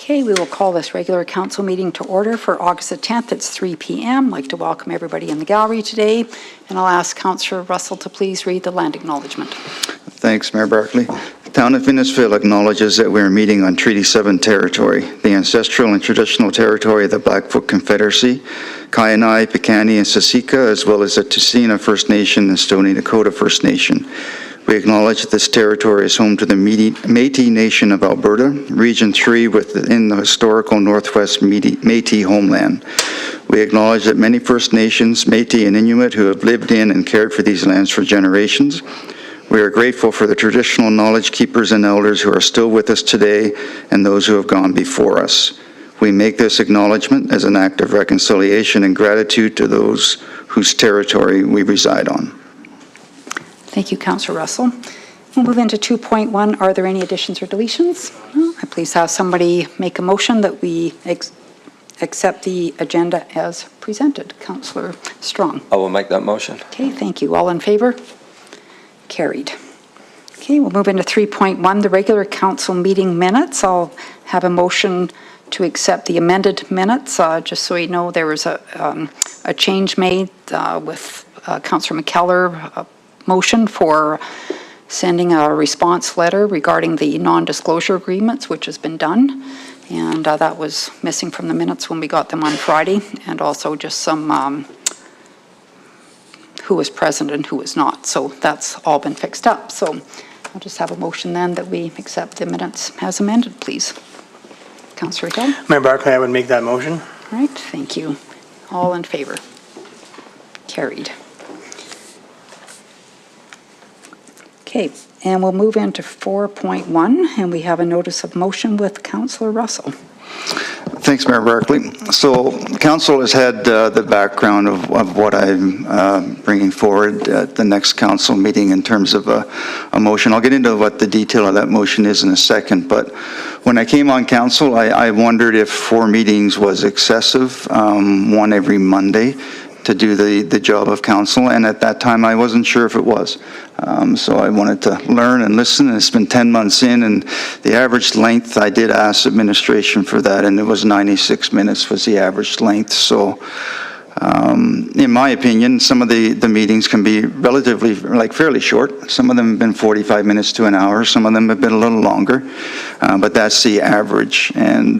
Okay, we will call this regular council meeting to order for August the 10th. It's 3 p.m. I'd like to welcome everybody in the gallery today, and I'll ask Councillor Russell to please read the land acknowledgement. Thanks, Mayor Barclay. The town of Innisfail acknowledges that we are meeting on Treaty 7 territory, the ancestral and traditional territory of the Blackfoot Confederacy, Kainai, Piikani, and Siksika, as well as the Tusina First Nation and Stoney Nakoda First Nation. We acknowledge that this territory is home to the Métis Nation of Alberta, Region 3 within the historical Northwest Métis homeland. We acknowledge that many First Nations, Métis and Inuit who have lived in and cared for these lands for generations. We are grateful for the traditional knowledge keepers and elders who are still with us today and those who have gone before us. We make this acknowledgement as an act of reconciliation and gratitude to those whose territory we reside on. Thank you, Councillor Russell. We'll move into 2.1. Are there any additions or deletions? No. I please have somebody make a motion that we accept the agenda as presented. Councillor Strong. I will make that motion. Okay, thank you. All in favor? Carried. Okay, we'll move into 3.1, the regular council meeting minutes. I'll have a motion to accept the amended minutes. Just so you know, there was a change made with CouncillorMcKellar motion for sending a response letter regarding the non-disclosure agreements, which has been done. And that was missing from the minutes when we got them on Friday. And also just some who was present and who was not. So that's all been fixed up. So I'll just have a motion then that we accept the minutes as amended, please. Councillor Hill. Mayor Barclay, I would make that motion. All right, thank you. All in favor? Carried. Okay, and we'll move into 4.1, and we have a notice of motion with Councillor Russell. Thanks, Mayor Barclay. So council has had the background of what I'm bringing forward at the next council meeting in terms of a motion. I'll get into what the detail of that motion is in a second, but when I came on council, I wondered if 4 meetings was excessive, one every Monday, to do the job of council, and at that time I wasn't sure if it was. So I wanted to learn and listen, and it's been 10 months in, and the average length, I did ask administration for that, and it was 96 minutes was the average length. So in my opinion, some of the meetings can be relatively, fairly short. Some of them have been 45 minutes to an hour, some of them have been a little longer, but that's the average. And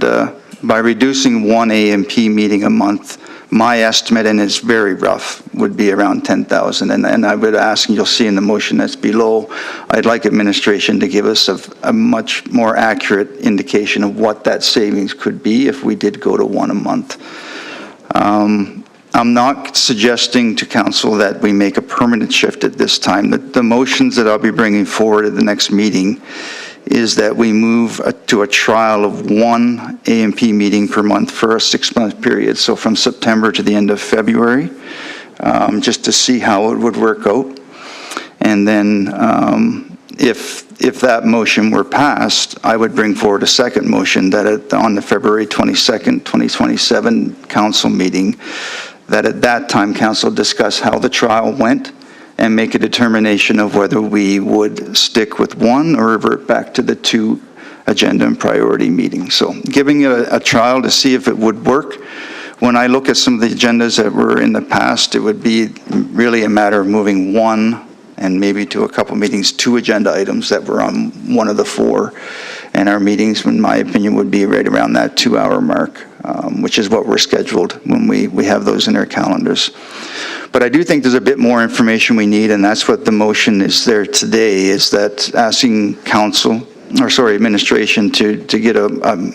by reducing one A&P meeting a month, my estimate, and it's very rough, would be around 10,000. And I would ask, and you'll see in the motion that's below, I'd like administration to give us a much more accurate indication of what that savings could be if we did go to one a month. I'm not suggesting to council that we make a permanent shift at this time. The motions that I'll be bringing forward at the next meeting is that we move to a trial of one A&P meeting per month for a 6-month period. So from September to the end of February, just to see how it would work out. And then if that motion were passed, I would bring forward a second motion that on the February 22nd, 2027 council meeting, that at that time council discuss how the trial went and make a determination of whether we would stick with one or revert back to the 2 agenda and priority meetings. So giving it a trial to see if it would work. When I look at some of the agendas that were in the past, it would be really a matter of moving one and maybe to a couple meetings, 2 agenda items that were on one of the 4. And our meetings, in my opinion, would be right around that 2-hour mark, which is what we're scheduled when we have those in our calendars. But I do think there's a bit more information we need, and that's what the motion is there today, is that asking administration to get a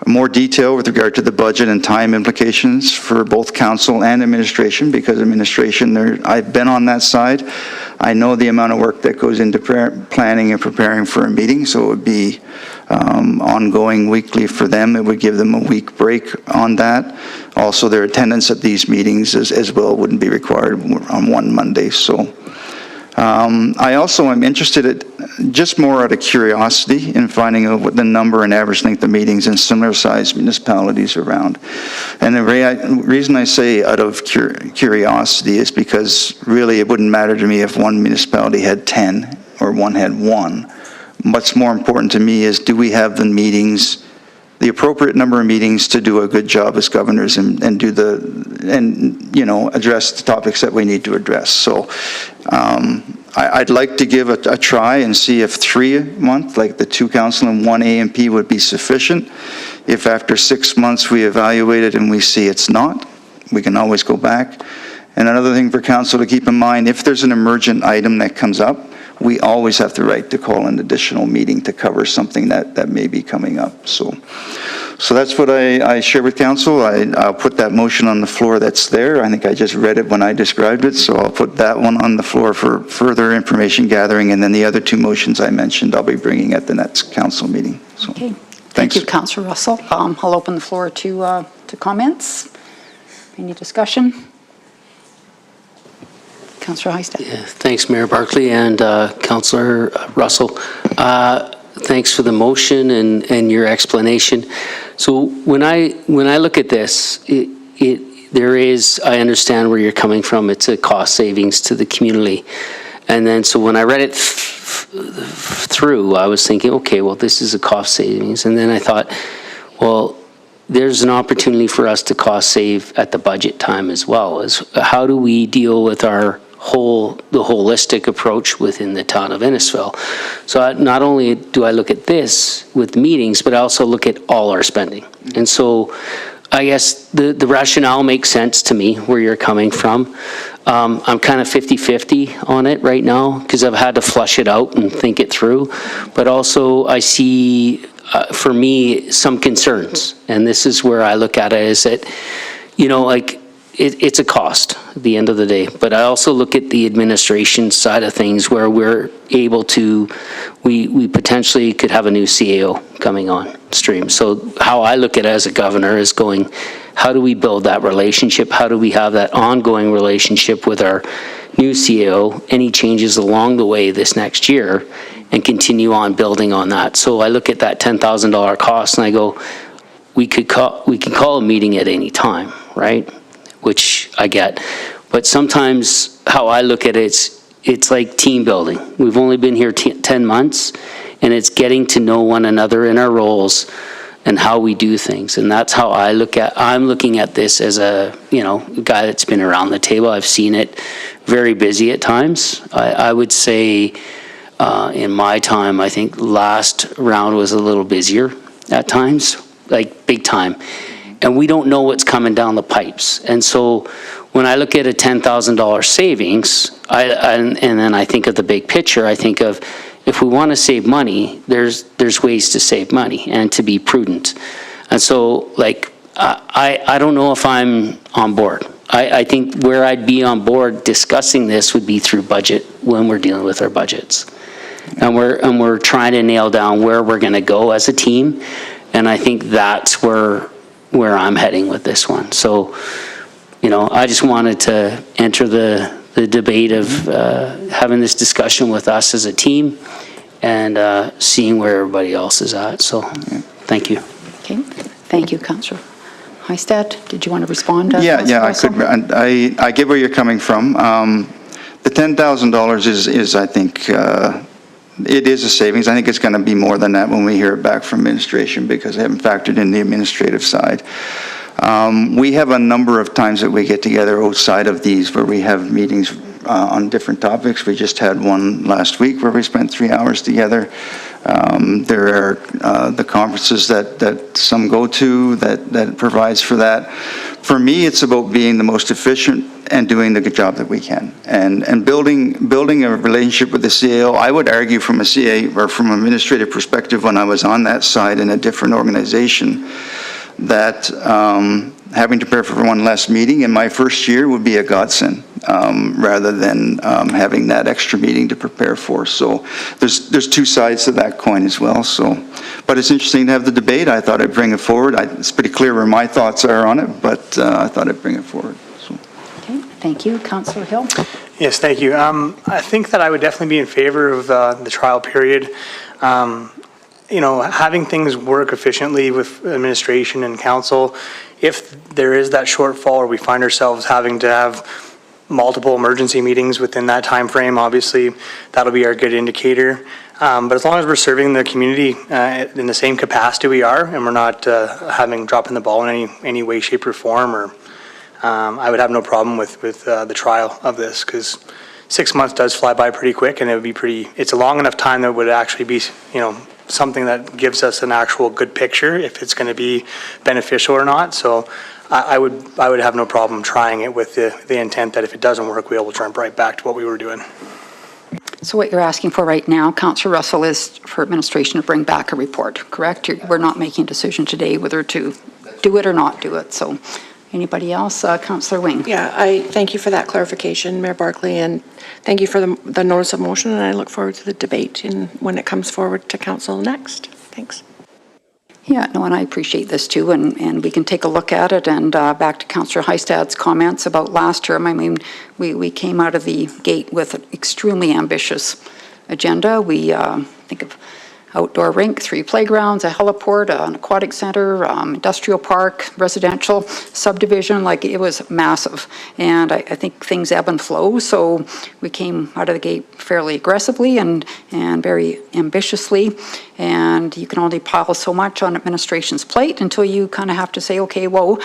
more detail with regard to the budget and time implications for both council and administration, because administration, I've been on that side. I know the amount of work that goes into planning and preparing for a meeting, so it would be ongoing weekly for them. It would give them a week break on that. Also, their attendance at these meetings as well wouldn't be required on one Monday. So I also am interested just more out of curiosity in finding out what the number and average length of meetings in similar sized municipalities around. And the reason I say out of curiosity is because really it wouldn't matter to me if one municipality had 10 or one had 1. What's more important to me is, do we have the meetings the appropriate number of meetings to do a good job as governors and address the topics that we need to address. So I'd like to give a try and see if 3 a month, like the 2 council and 1 AMP, would be sufficient. If after 6 months we evaluate it and we see it's not, we can always go back. And another thing for council to keep in mind, if there's an emergent item that comes up, we always have the right to call an additional meeting to cover something that may be coming up. So that's what I share with council. I'll put that motion on the floor that's there. I think I just read it when I described it, so I'll put that one on the floor for further information gathering, and then the other 2 motions I mentioned I'll be bringing at the next council meeting. So, Okay. thanks. Thank you, Councillor Russell. I'll open the floor to comments. Any discussion? Councillor Heistad. Yeah, thanks, Mayor Barclay and Councillor Russell. Thanks for the motion and your explanation. So when I look at this, I understand where you're coming from. It's a cost savings to the community. And then so when I read it through, I was thinking, okay, well, this is a cost savings. And then I thought, well, there's an opportunity for us to cost save at the budget time as well. As how do we deal with the holistic approach within the town of Innisfil? So not only do I look at this with meetings, but I also look at all our spending. And so I guess the rationale makes sense to me where you're coming from. I'm kind of 50-50 on it right now because I've had to flush it out and think it through. But also I see, for me, some concerns. And this is where I look at it, is that, it's a cost at the end of the day. But I also look at the administration side of things where we're able to, we potentially could have a new CAO coming on stream. So how I look at it as a governor is going, how do we build that relationship? How do we have that ongoing relationship with our new CAO? Any changes along the way this next year and continue on building on that. So I look at that $10,000 cost and I go, we can call a meeting at any time, right? Which I get. But sometimes how I look at it, it's like team building. We've only been here 10 months, and it's getting to know one another in our roles and how we do things. And that's how I'm looking at this as a guy that's been around the table. I've seen it very busy at times. I would say in my time, I think last round was a little busier at times, like big time. And we don't know what's coming down the pipes. And so when I look at a $10,000 savings, and then I think of the big picture, I think of, if we want to save money, there's ways to save money and to be prudent. And so, I don't know if I'm on board. I think where I'd be on board discussing this would be through budget, when we're dealing with our budgets. And we're trying to nail down where we're going to go as a team. And I think that's where I'm heading with this one. So, I just wanted to enter the debate of having this discussion with us as a team and seeing where everybody else is at. So, thank you. Okay, thank you, Councillor Heistad. Did you want to respond? Yeah, I could. I get where you're coming from. The $10,000 is, I think, it is a savings. I think it's going to be more than that when we hear it back from administration, because I haven't factored in the administrative side. We have a number of times that we get together outside of these where we have meetings on different topics. We just had one last week where we spent 3 hours together. There are the conferences that some go to that provides for that. For me, it's about being the most efficient and doing the good job that we can, and building a relationship with the CAO. I would argue from a CA or from an administrative perspective, when I was on that side in a different organization, that having to prepare for one less meeting in my first year would be a godsend, rather than having that extra meeting to prepare for. So there's 2 sides to that coin as well. So, but it's interesting to have the debate. I thought I'd bring it forward. It's pretty clear where my thoughts are on it, but I thought I'd bring it forward. So. Okay, thank you. Councillor Hill? Yes, thank you. I think that I would definitely be in favor of the trial period. Having things work efficiently with administration and council, if there is that shortfall or we find ourselves having to have multiple emergency meetings within that time frame, obviously that'll be our good indicator. But as long as we're serving the community in the same capacity we are, and we're not dropping the ball in any way, shape, or form, or I would have no problem with the trial of this, because 6 months does fly by pretty quick, and it would be it's a long enough time that would actually be, something that gives us an actual good picture if it's going to be beneficial or not. So I would have no problem trying it with the intent that if it doesn't work, we will jump right back to what we were doing. So what you're asking for right now, Councillor Russell, is for administration to bring back a report, correct? We're not making a decision today whether to do it or not do it. So anybody else? Councillor Wing. Yeah, I thank you for that clarification, Mayor Barclay, and thank you for the notice of motion, and I look forward to the debate when it comes forward to council next. Thanks. Yeah, no, and I appreciate this too, and we can take a look at it. And back to Councillor Heistad's comments about last term, I mean, we came out of the gate with an extremely ambitious agenda. We think of outdoor rink, 3 playgrounds, a heliport, an aquatic center, industrial park, residential subdivision, like it was massive. And I think things ebb and flow, so we came out of the gate fairly aggressively and very ambitiously. And you can only pile so much on administration's plate until you kind of have to say, okay, whoa,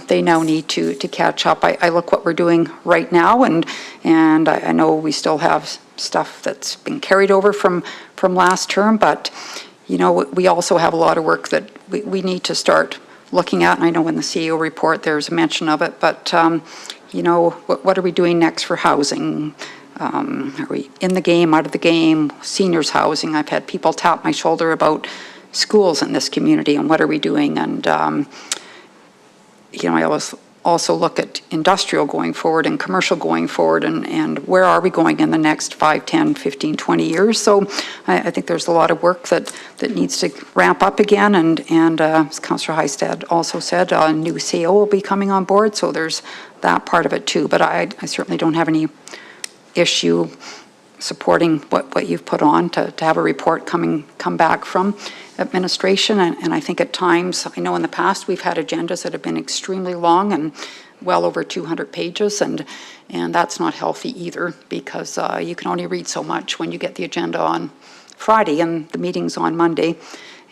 they now need to catch up. I look what we're doing right now, and I know we still have stuff that's been carried over from last term, but we also have a lot of work that we need to start looking at. And I know in the CEO report there's a mention of it, but what are we doing next for housing? Are we in the game, out of the game? Seniors housing. I've had people tap my shoulder about schools in this community and what are we doing. And I always also look at industrial going forward and commercial going forward, and where are we going in the next 5, 10, 15, 20 years. So I think there's a lot of work that needs to ramp up again, and as Councillor Heistad also said, a new CEO will be coming on board, so there's that part of it too. But I certainly don't have any issue supporting what you've put on to have a report come back from administration. And I think at times, I know in the past we've had agendas that have been extremely long and well over 200 pages, and that's not healthy either, because you can only read so much when you get the agenda on Friday and the meeting's on Monday.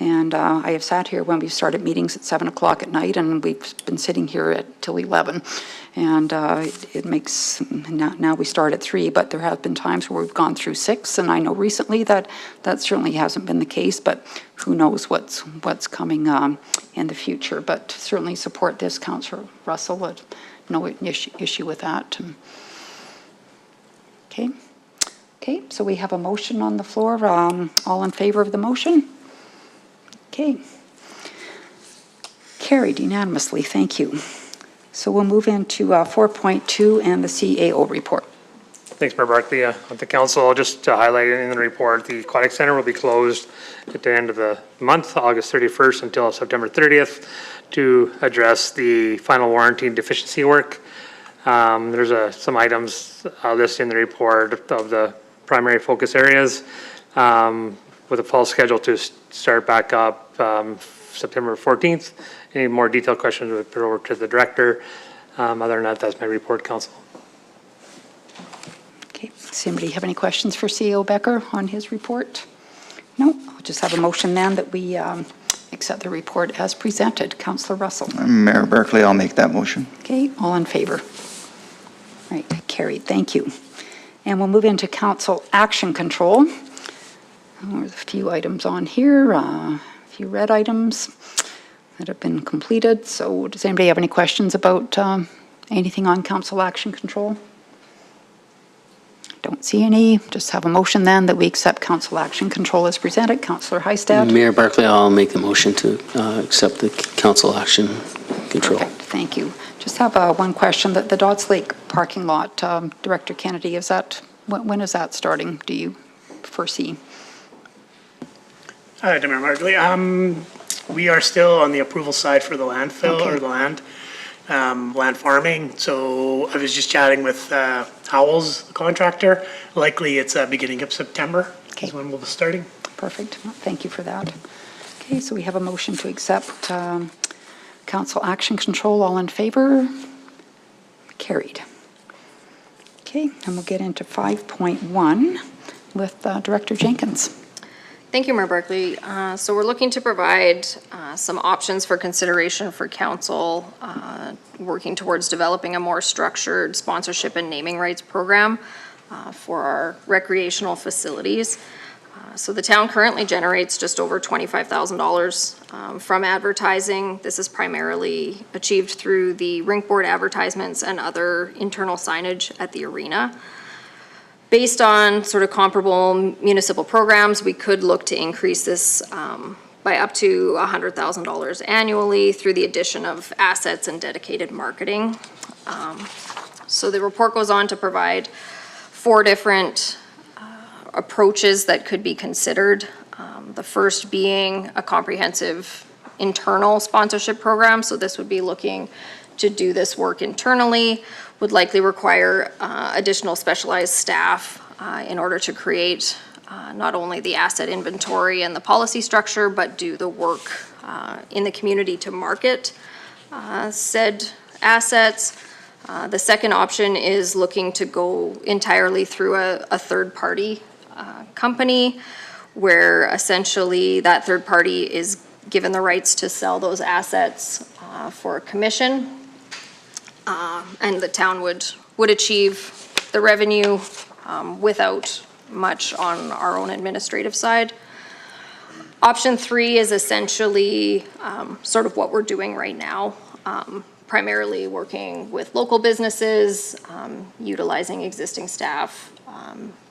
And I have sat here when we started meetings at 7 o'clock at night, and we've been sitting here till 11. And it makes, now we start at 3, but there have been times where we've gone through 6, and I know recently that certainly hasn't been the case, but who knows what's coming in the future. But certainly support this, Councillor Russell, no issue with that. Okay, so we have a motion on the floor. All in favor of the motion? Okay. Carried unanimously, thank you. So we'll move into 4.2 and the CAO report. Thanks, Mayor Barclay. With the council, just to highlight in the report, the Aquatic Center will be closed at the end of the month, August 31st until September 30th, to address the final warranty and deficiency work. There's some items listed in the report of the primary focus areas, with a fall schedule to start back up September 14th. Any more detailed questions would put over to the director. Other than that, that's my report, council. Okay, does anybody have any questions for CEO Becker on his report? No, I'll just have a motion then that we accept the report as presented. Councillor Russell. Mayor Barclay, I'll make that motion. Okay, all in favor? Right, carried, thank you. And we'll move into council action control. There's a few items on here, a few red items that have been completed. So does anybody have any questions about anything on council action control? Don't see any. Just have a motion then that we accept council action control as presented. Councillor Heistad. Mayor Barclay, I'll make the motion to accept the council action control. Perfect, thank you. Just have one question. The Dodds Lake parking lot, Director Kennedy, is that, when is that starting, do you foresee? Mayor Barclay, we are still on the approval side for the landfill, Okay. or the land farming. So I was just chatting with Howells, the contractor. Likely it's beginning of September is when we'll be starting. Perfect. Well, thank you for that. Okay, so we have a motion to accept council action control. All in favor? Carried. Okay, and we'll get into 5.1, with Director Jenkins. Thank you, Mayor Barclay. So we're looking to provide some options for consideration for council, working towards developing a more structured sponsorship and naming rights program for our recreational facilities. So the town currently generates just over $25,000 from advertising. This is primarily achieved through the rink board advertisements and other internal signage at the arena. Based on sort of comparable municipal programs, we could look to increase this by up to $100,000 annually through the addition of assets and dedicated marketing. So the report goes on to provide 4 different approaches that could be considered. The first being a comprehensive internal sponsorship program. So this would be looking to do this work internally, would likely require additional specialized staff in order to create not only the asset inventory and the policy structure, but do the work in the community to market said assets. The second option is looking to go entirely through a third-party company, where essentially that third party is given the rights to sell those assets for a commission. And the town would achieve the revenue without much on our own administrative side. Option 3 is essentially sort of what we're doing right now, primarily working with local businesses, utilizing existing staff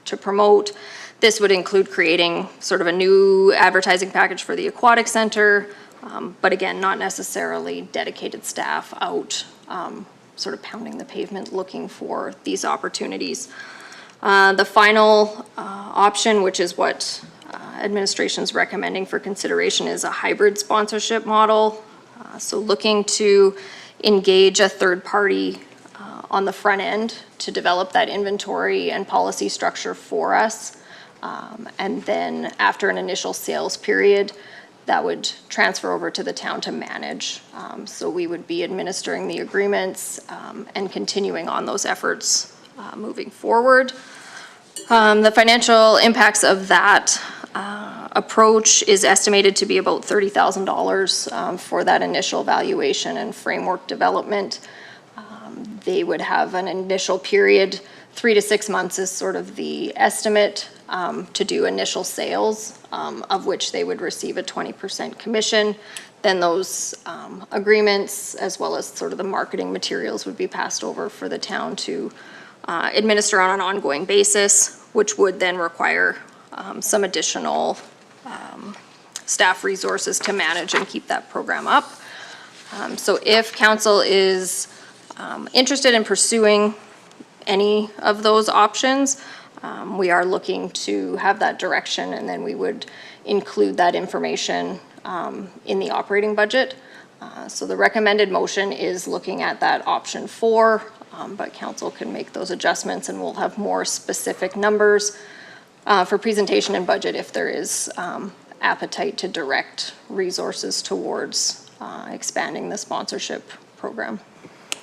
to promote. This would include creating sort of a new advertising package for the aquatic center, but again, not necessarily dedicated staff out sort of pounding the pavement looking for these opportunities. The final option, which is what administration's recommending for consideration, is a hybrid sponsorship model. So looking to engage a third party on the front end to develop that inventory and policy structure for us. And then after an initial sales period, that would transfer over to the town to manage. So we would be administering the agreements and continuing on those efforts moving forward. The financial impacts of that approach is estimated to be about $30,000 for that initial valuation and framework development. They would have an initial period, 3 to 6 months is sort of the estimate to do initial sales, of which they would receive a 20% commission. Then those agreements, as well as sort of the marketing materials, would be passed over for the town to administer on an ongoing basis, which would then require some additional staff resources to manage and keep that program up. So if council is interested in pursuing any of those options, we are looking to have that direction, and then we would include that information in the operating budget. So the recommended motion is looking at that option 4, but council can make those adjustments, and we'll have more specific numbers for presentation and budget if there is appetite to direct resources towards expanding the sponsorship program.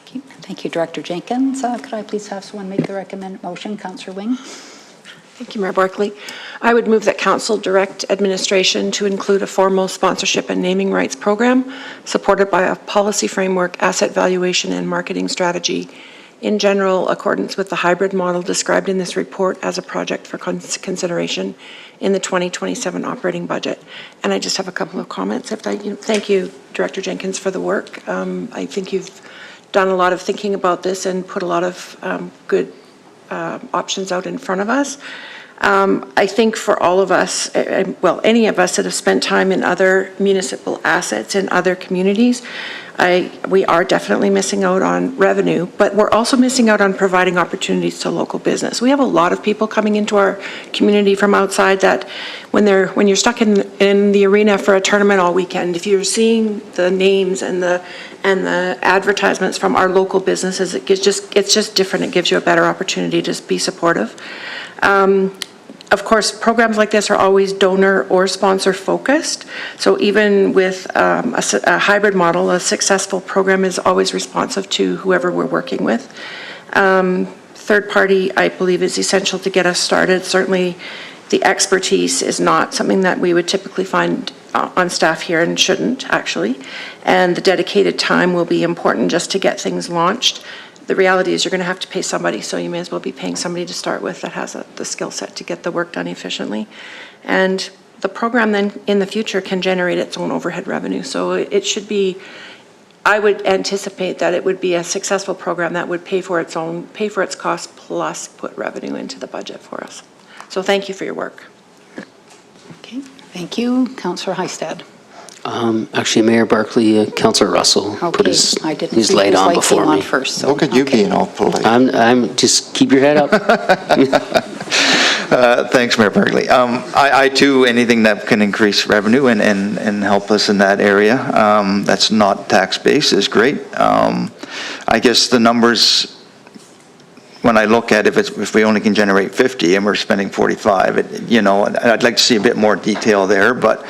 Okay, thank you, Director Jenkins. Could I please have someone make the recommended motion? Councillor Wing. Thank you, Mayor Barclay. I would move that council direct administration to include a formal sponsorship and naming rights program supported by a policy framework, asset valuation, and marketing strategy in general accordance with the hybrid model described in this report as a project for consideration in the 2027 operating budget. And I just have a couple of comments. Thank you, Director Jenkins, for the work. I think you've done a lot of thinking about this and put a lot of good options out in front of us. I think for all of us, well, any of us that have spent time in other municipal assets in other communities, we are definitely missing out on revenue, but we're also missing out on providing opportunities to local business. We have a lot of people coming into our community from outside that when you're stuck in the arena for a tournament all weekend, if you're seeing the names and the advertisements from our local businesses, it's just different. It gives you a better opportunity to be supportive. Of course, programs like this are always donor or sponsor focused. So even with a hybrid model, a successful program is always responsive to whoever we're working with. Third party, I believe, is essential to get us started. Certainly The expertise is not something that we would typically find on staff here and shouldn't, actually. And the dedicated time will be important just to get things launched. The reality is you're going to have to pay somebody, so you may as well be paying somebody to start with that has the skill set to get the work done efficiently. And the program then in the future can generate its own overhead revenue. So it should be, I would anticipate that it would be a successful program that would pay for its cost plus put revenue into the budget for us. So thank you for your work. Okay, thank you. Councillor Heistad. Actually, Mayor Barclay, Councillor Russell put Okay, his, I didn't his see light whose on light before came on me. first, so, Look at you okay. being all polite. I'm just keep your head up. Thanks, Mayor Barclay. I too, anything that can increase revenue and help us in that area, that's not tax-based is great. I guess the numbers, when I look at if we only can generate 50 and we're spending 45, I'd like to see a bit more detail there, but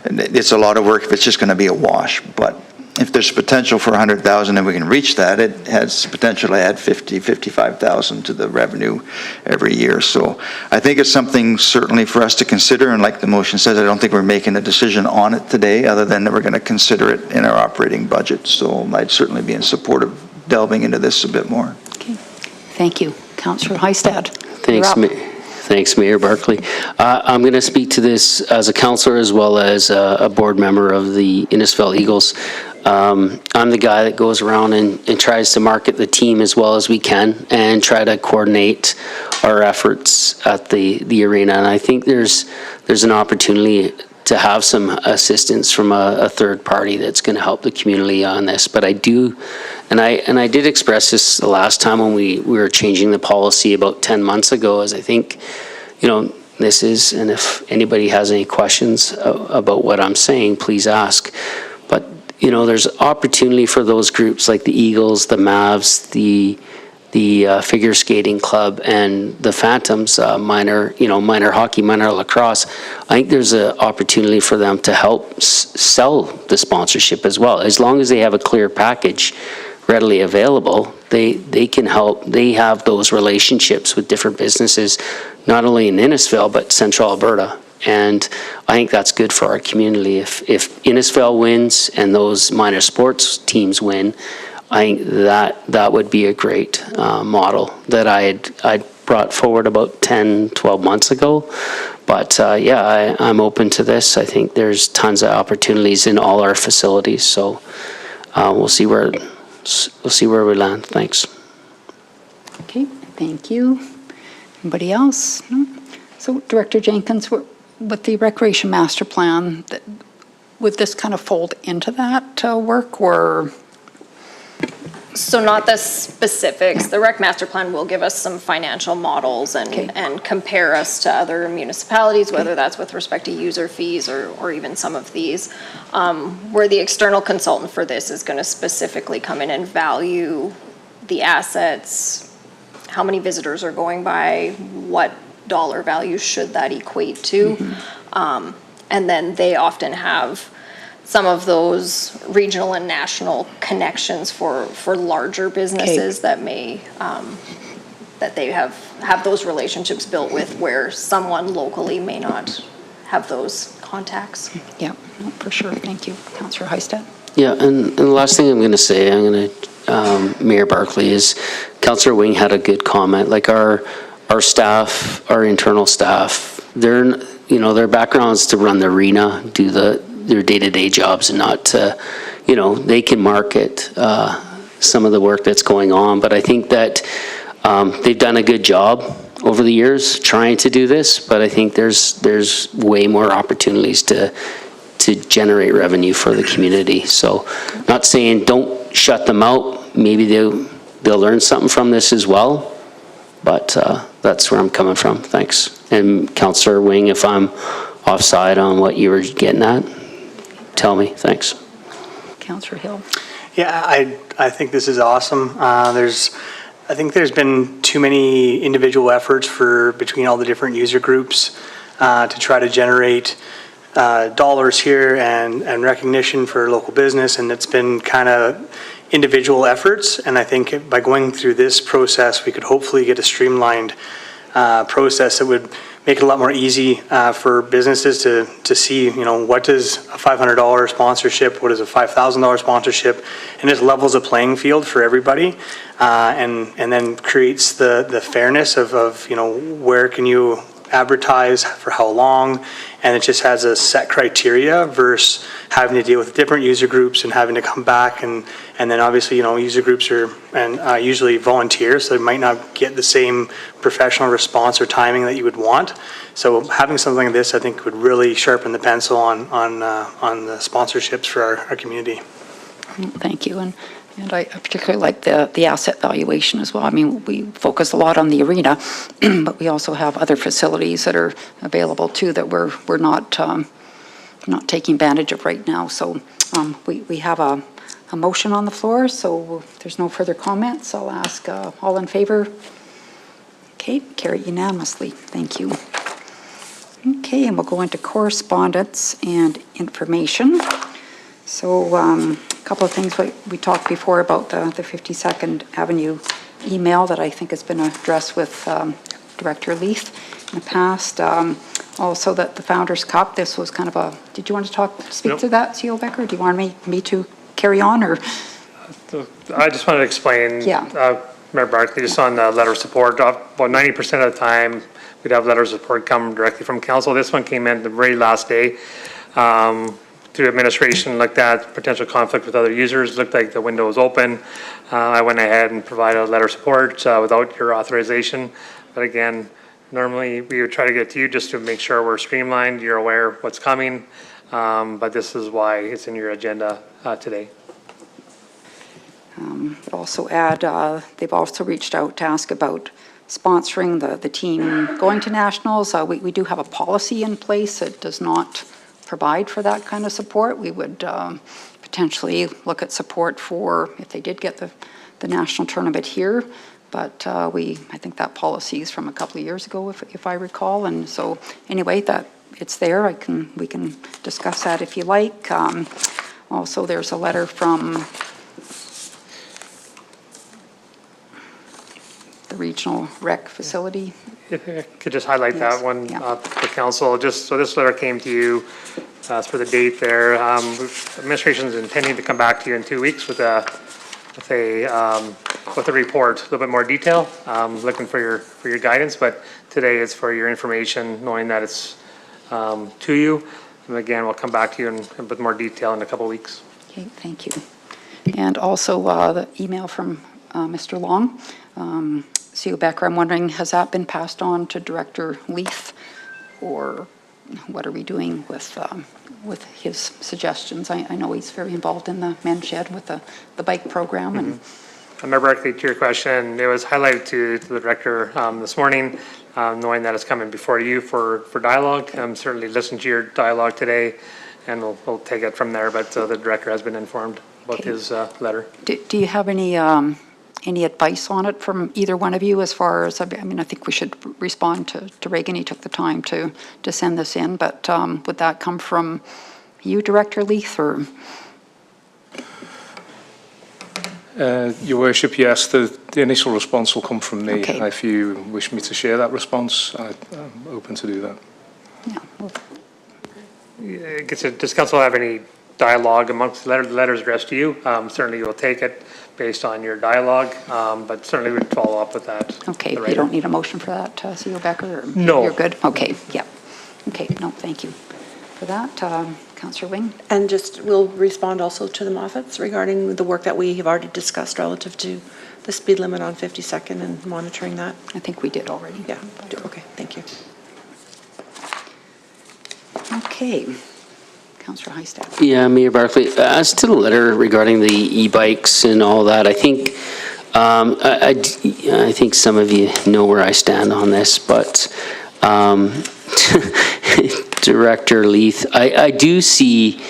it's a lot of work if it's just going to be a wash. But if there's potential for 100,000 and we can reach that, it has potential to add 55,000 to the revenue every year. So I think it's something certainly for us to consider, and like the motion says, I don't think we're making a decision on it today other than that we're going to consider it in our operating budget. So I'd certainly be in support of delving into this a bit more. Okay, thank you. Councillor Heistad. Thanks, Thanks, Mayor Barclay. I'm going to speak to this as a councillor as well as a board member of the Innisfil Eagles. I'm the guy that goes around and tries to market the team as well as we can and try to coordinate our efforts at the arena. And I think there's an opportunity to have some assistance from a third party that's going to help the community on this. But I do, and I did express this the last time when we were changing the policy about 10 months ago, as I think, this is, and if anybody has any questions about what I'm saying, please ask. But, there's opportunity for those groups like the Eagles, the Mavs, the figure skating club, and the Phantoms, minor hockey, minor lacrosse. I think there's an opportunity for them to help sell the sponsorship as well. As long as they have a clear package readily available, they can help. They have those relationships with different businesses, not only in Innisfil, but Central Alberta. And I think that's good for our community. If Innisfil wins and those minor sports teams win, I think that would be a great model that I'd brought forward about 10, 12 months ago. But I'm open to this. I think there's tons of opportunities in all our facilities. So we'll see where we land. Thanks. Okay, thank you. Anybody else? No? So Director Jenkins, with the Recreation Master Plan, would this kind of fold into that work, or? So not the specifics. The Rec Master Plan will give us some financial models and compare us to other municipalities, whether that's with respect to user fees or even some of these. Where the external consultant for this is going to specifically come in and value the assets, how many visitors are going by, what dollar value should that equate to. And then they often have some of those regional and national connections for larger businesses that may, that they have those relationships built with where someone locally may not have those contacts. Yeah, no, for sure. Thank you. Councillor Heistad. Yeah, and the last thing I'm going to say, Mayor Barclay, is Councillor Wing had a good comment. Like our staff, our internal staff, their backgrounds to run the arena, do their day-to-day jobs, and not to, they can market some of the work that's going on. But I think that they've done a good job over the years trying to do this, but I think there's way more opportunities to generate revenue for the community. So not saying don't shut them out. Maybe they'll learn something from this as well. But that's where I'm coming from. Thanks. And Councillor Wing, if I'm offside on what you were getting at, tell me. Thanks. Councillor Hill. Yeah, I think this is awesome. I think there's been too many individual efforts between all the different user groups to try to generate dollars here and recognition for local business, and it's been kind of individual efforts. And I think by going through this process, we could hopefully get a streamlined process that would make it a lot more easy for businesses to see, what is a $500 sponsorship, what is a $5,000 sponsorship, and just levels a playing field for everybody, and then creates the fairness of where can you advertise, for how long, and it just has a set criteria versus having to deal with different user groups and having to come back and then obviously, user groups are usually volunteers, so they might not get the same professional response or timing that you would want. So having something like this, I think, would really sharpen the pencil on the sponsorships for our community. Thank you. And I particularly like the asset valuation as well. I mean, we focus a lot on the arena, but we also have other facilities that are available too that we're not taking advantage of right now. So we have a motion on the floor, so if there's no further comments, I'll ask all in favor. Okay, carry unanimously. Thank you. Okay, and we'll go into correspondence and information. So a couple of things we talked before about the 52nd Avenue email that I think has been addressed with Director Leith in the past. Also that the Founders Cup, this was kind of a, did you want to speak to that, CEO Becker? Or do you want me to carry on, or? I just wanted to explain, Mayor Barclay, just on the letter of support, about 90% of the time, we'd have letters of support come directly from council. This one came in the very last day. Through administration, looked at potential conflict with other users, looked like the window was open. I went ahead and provided a letter of support without your authorization. But again, normally we would try to get to you just to make sure we're streamlined, you're aware of what's coming. But this is why it's in your agenda today. I'd also add, they've also reached out to ask about sponsoring the team going to nationals. We do have a policy in place that does not provide for that kind of support. We would potentially look at support for if they did get the national tournament here, but I think that policy is from a couple of years ago, if I recall. And so anyway, that it's there. We can discuss that if you like. Also, there's a letter from the regional rec facility. If I could just highlight that one for council. Just so this letter came to you for the date there. Administration is intending to come back to you in 2 weeks with a report, a little bit more detail. Looking for your guidance, but today is for your information, knowing that it's to you. And again, we'll come back to you in with more detail in a couple of weeks. Okay, thank you. And also the email from Mr. Long. CEO Becker, I'm wondering, has that been passed on to Director Leith, or what are we doing with his suggestions? I know he's very involved in the men's shed with the bike program. And Mayor Barclay, to your question, it was highlighted to the director this morning, knowing that it's coming before you for dialogue. Certainly listen to your dialogue today, and we'll take it from there. But the director has been informed about his letter. Do you have any advice on it from either one of you as far as, I mean, I think we should respond to Reagan. He took the time to send this in, but would that come from you, Director Leith, or? Your Worship, yes, the initial response will come from me. Okay. If you wish me to share that response, I'm open to do that. Yeah. Does council have any dialogue amongst the letters addressed to you? Certainly you'll take it based on your dialogue, but certainly we'd follow up with that. Okay, you don't need a motion for that, CEO Becker? Or no. You're good? Okay, yeah. Okay, no, thank you for that. Councillor Wing? And we'll respond also to the Moffats regarding the work that we have already discussed relative to the speed limit on 52nd and monitoring that. I think we did already. Yeah, okay, thank you. Okay. Councillor Heistad. Yeah, Mayor Barclay, as to the letter regarding the e-bikes and all that, I think I think some of you know where I stand on this, but Director Leith, I do see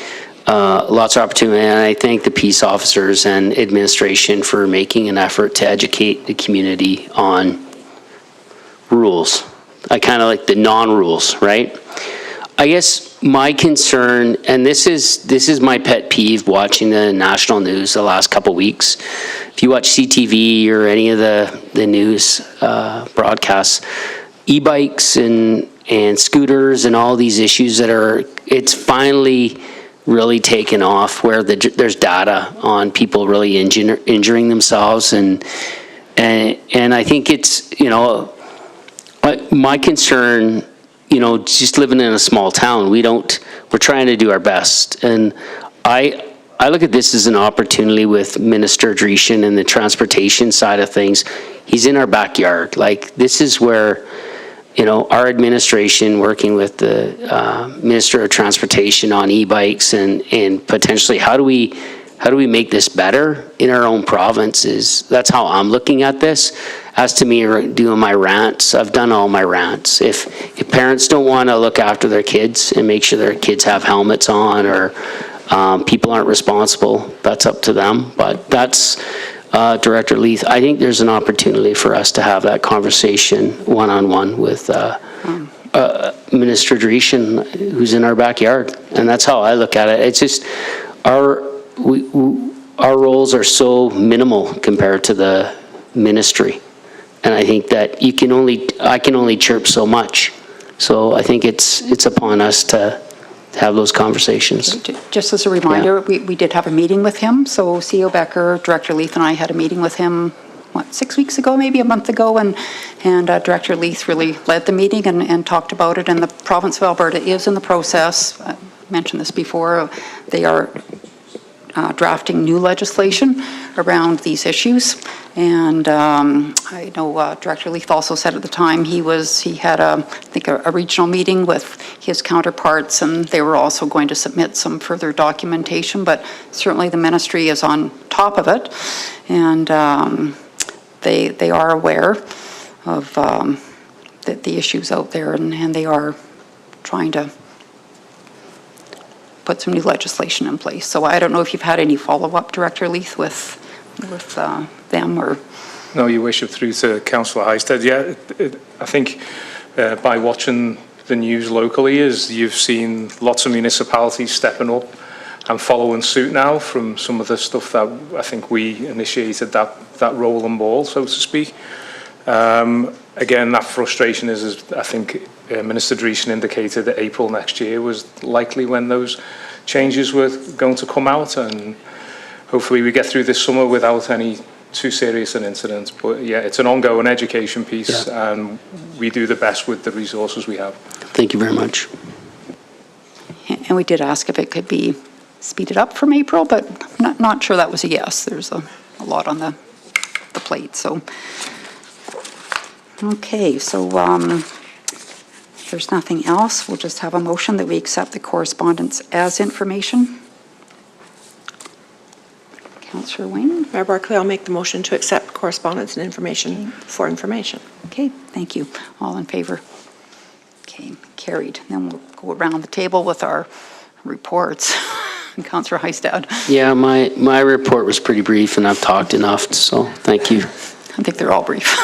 lots of opportunity, and I thank the peace officers and administration for making an effort to educate the community on rules. I kind of like the non-rules, right? I guess my concern, and this is my pet peeve watching the national news the last couple of weeks. If you watch CTV or any of the news broadcasts, e-bikes and scooters and all these issues that are, it's finally really taken off where there's data on people really injuring themselves. And I think it's, you know, my concern, you know, just living in a small town, we're trying to do our best. And I look at this as an opportunity with Minister Dreeshen and the transportation side of things. He's in our backyard. Like, this is where, you know, our administration working with the Minister of Transportation on e-bikes and potentially how do we make this better in our own provinces? That's how I'm looking at this. As to me doing my rants, I've done all my rants. If parents don't want to look after their kids and make sure their kids have helmets on, or people aren't responsible, that's up to them. But that's Director Leith. I think there's an opportunity for us to have that conversation one-on-one with Minister Dreeshen, who's in our backyard. And that's how I look at it. It's just our roles are so minimal compared to the ministry. And I think that I can only chirp so much. So I think it's upon us to have those conversations. Just as a reminder, we did have a meeting with him. So CEO Becker, Director Leith, and I had a meeting with him, 6 weeks ago, maybe a month ago, and Director Leith really led the meeting and talked about it. And the province of Alberta is in the process. I mentioned this before. They are drafting new legislation around these issues. And I know Director Leith also said at the time he had I think a regional meeting with his counterparts, and they were also going to submit some further documentation, but certainly the ministry is on top of it, and they are aware of the issues out there, and they are trying to put some new legislation in place. So I don't know if you've had any follow-up, Director Leith, with them, or... No, Your Worship, through to Councillor Heistad. Yeah, I think by watching the news locally, you've seen lots of municipalities stepping up and following suit now from some of the stuff that I think we initiated, that rolling ball, so to speak. Again, that frustration is I think Minister Dreeshen indicated that April next year was likely when those changes were going to come out, and hopefully we get through this summer without any too serious an incident. But yeah, it's an ongoing education piece, and we do the best with the resources we have. Thank you very much. And we did ask if it could be speeded up from April, but not sure that was a yes. There's a lot on the plate, so... Okay, so if there's nothing else, we'll just have a motion that we accept the correspondence as information. Councillor Wing? Mayor Barclay, I'll make the motion to accept correspondence and information for information. Okay, thank you. All in favor? Okay, carried. Then we'll go around the table with our reports. Councillor Heistad. Yeah, my report was pretty brief, and I've talked enough, so thank you. I think they're all brief.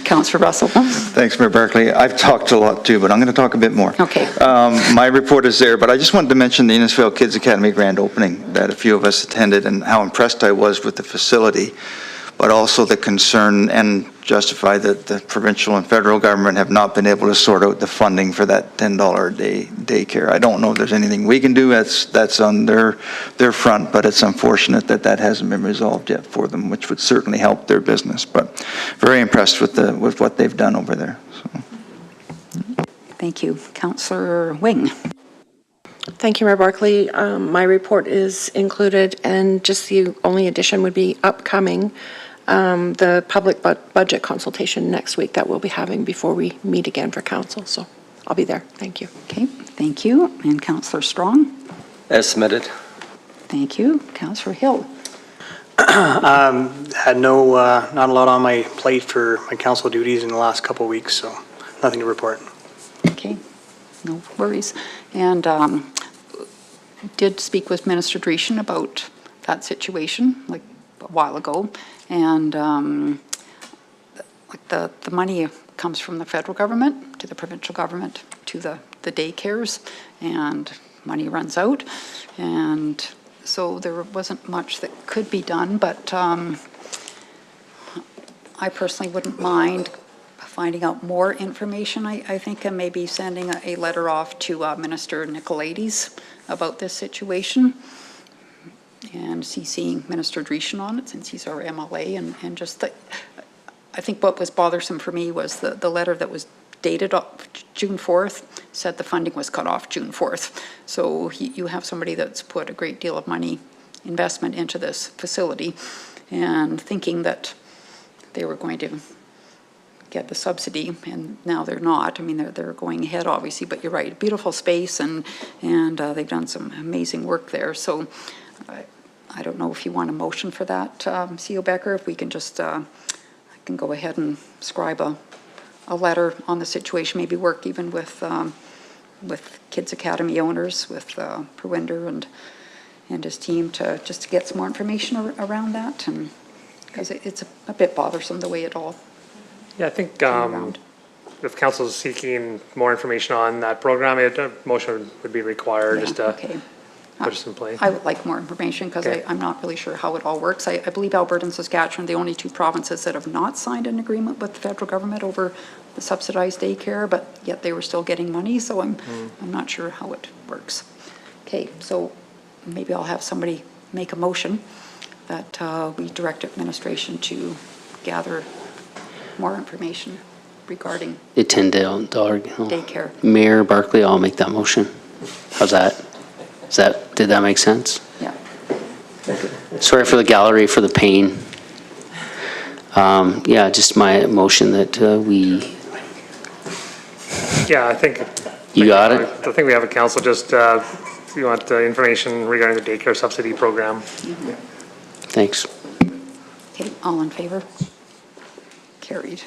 Councillor Russell. Thanks, Mayor Barclay. I've talked a lot too, but I'm going to talk a bit more. Okay. My report is there, but I just wanted to mention the Innisfail Kids Academy grand opening that a few of us attended, and how impressed I was with the facility, but also the concern and justify that the provincial and federal government have not been able to sort out the funding for that $10 a day daycare. I don't know if there's anything we can do. That's on their front, but it's unfortunate that hasn't been resolved yet for them, which would certainly help their business. But very impressed with what they've done over there. So. Thank you. Councillor Wing. Thank you, Mayor Barclay. My report is included, and just the only addition would be upcoming the public budget consultation next week that we'll be having before we meet again for council. So I'll be there. Thank you. Okay, thank you. And Councillor Strong? As submitted. Thank you. Councillor Hill? Had not a lot on my plate for my council duties in the last couple of weeks, so nothing to report. Okay, no worries. And did speak with Minister Dreeshen about that situation like a while ago, and like the money comes from the federal government to the provincial government to the daycares, and money runs out, and so there wasn't much that could be done, but I personally wouldn't mind finding out more information, I think, and maybe sending a letter off to Minister Nicolaides about this situation, and CCing Minister Dreeshen on it, since he's our MLA, and just, I think what was bothersome for me was the letter that was dated June 4th said the funding was cut off June 4th. So you have somebody that's put a great deal of money, investment into this facility, and thinking that they were going to get the subsidy, and now they're not. I mean, they're going ahead, obviously, but you're right, beautiful space, and they've done some amazing work there. So I don't know if you want a motion for that, CEO Becker, if we can just, I can go ahead and scribe a letter on the situation, maybe work even with Kids Academy owners, with Perwinder and his team to just to get some more information around that, and because it's a bit bothersome the way it all Yeah, I think around. if council is seeking more information on that program, a motion would be required just to Okay. put us in place. I would like more information because Okay. I'm not really sure how it all works. I believe Alberta and Saskatchewan are the only two provinces that have not signed an agreement with the federal government over the subsidized daycare, but yet they were still getting money, so I'm not sure how it works. Okay, so maybe I'll have somebody make a motion that we direct administration to gather more information regarding The $10 daycare. Mayor Barclay, I'll make that motion. How's that? Did that make sense? Yeah. Sorry for the gallery for the pain. Yeah, just my motion that we, Yeah, I think. You got it? I think we have a council, just, you want information regarding the daycare subsidy program. thanks. Okay, all in favor? Carried.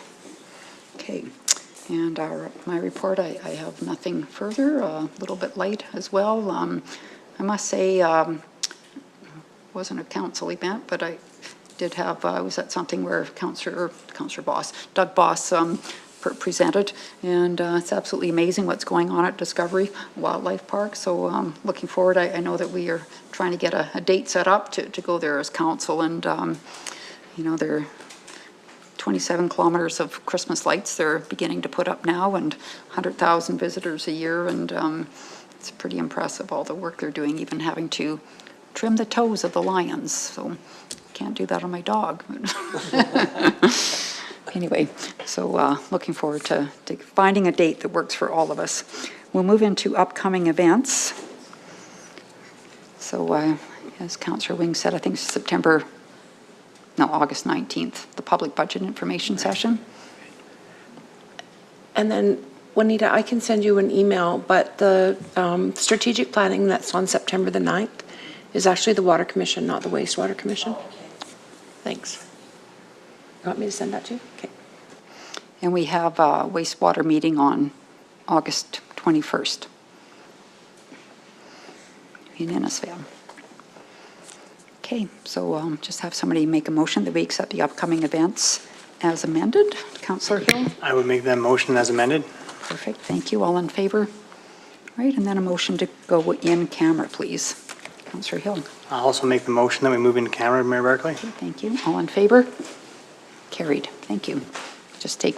Okay, and my report, I have nothing further, a little bit light as well. I must say, wasn't a council event, but I did have, I was at something where Doug Boss presented, and it's absolutely amazing what's going on at Discovery Wildlife Park. So looking forward, I know that we are trying to get a date set up to go there as council, and you know, there are 27 kilometers of Christmas lights they're beginning to put up now, and 100,000 visitors a year, and it's pretty impressive, all the work they're doing, even having to trim the toes of the lions. So can't do that on my dog. Anyway, so looking forward to finding a date that works for all of us. We'll move into upcoming events. So as Councillor Wing said, I think it's August 19th, the public budget information session. And then, Juanita, I can send you an email, but the strategic planning that's on September the 9th is actually the Water Commission, not the Wastewater Commission. Thanks. You want me to send that to you? Okay. And we have a wastewater meeting on August 21st in Innisfail. Okay, so just have somebody make a motion that we accept the upcoming events as amended. Councillor Hill? I would make that motion as amended. Perfect, thank you. All in favor? All right, and then a motion to go in camera, please. Councillor Hill? I'll also make the motion that we move into camera, Mayor Barclay. Okay, thank you. All in favor? Carried, thank you. Just take